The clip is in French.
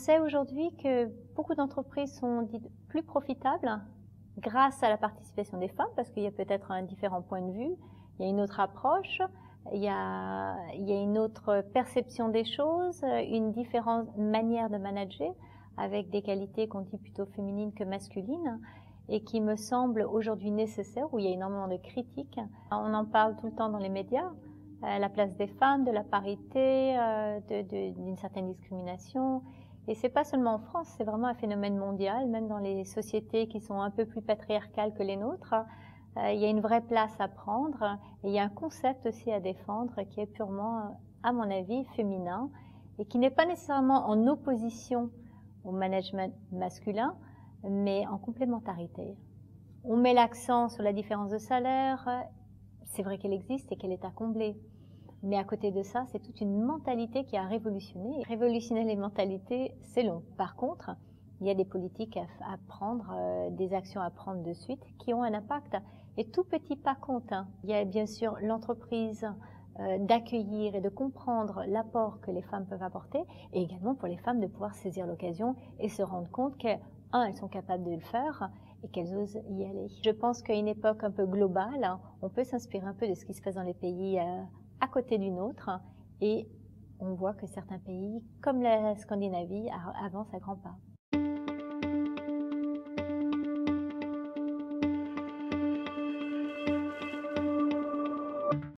sait aujourd'hui que beaucoup d'entreprises sont dites plus profitables grâce à la participation des femmes, parce qu'il y a peut-être un différent point de vue, il y a une autre approche, il y a une autre perception des choses, une différente manière de manager, avec des qualités qu'on dit plutôt féminines que masculines, et qui me semble aujourd'hui nécessaire, où il y a énormément de critiques. On en parle tout le temps dans les médias, la place des femmes, de la parité, d'une certaine discrimination. Et c'est pas seulement en France, c'est vraiment un phénomène mondial, même dans les sociétés qui sont un peu plus patriarcales que les nôtres. Il y a une vraie place à prendre, et il y a un concept aussi à défendre qui est purement, à mon avis, féminin, et qui n'est pas nécessairement en opposition au management masculin, mais en complémentarité. On met l'accent sur la différence de salaire, c'est vrai qu'elle existe et qu'elle est à combler. Mais à côté de ça, c'est toute une mentalité qui a révolutionné. Révolutionner les mentalités, c'est long. Par contre, il y a des politiques à prendre, des actions à prendre de suite qui ont un impact. Et tout petit pas compte. Il y a bien sûr l'entreprise d'accueillir et de comprendre l'apport que les femmes peuvent apporter, et également pour les femmes de pouvoir saisir l'occasion et se rendre compte que, elles sont capables de le faire et qu'elles osent y aller. Je pense qu'à une époque un peu globale, on peut s'inspirer un peu de ce qui se passe dans les pays à côté du nôtre, et on voit que certains pays, comme la Scandinavie, avancent à grands pas.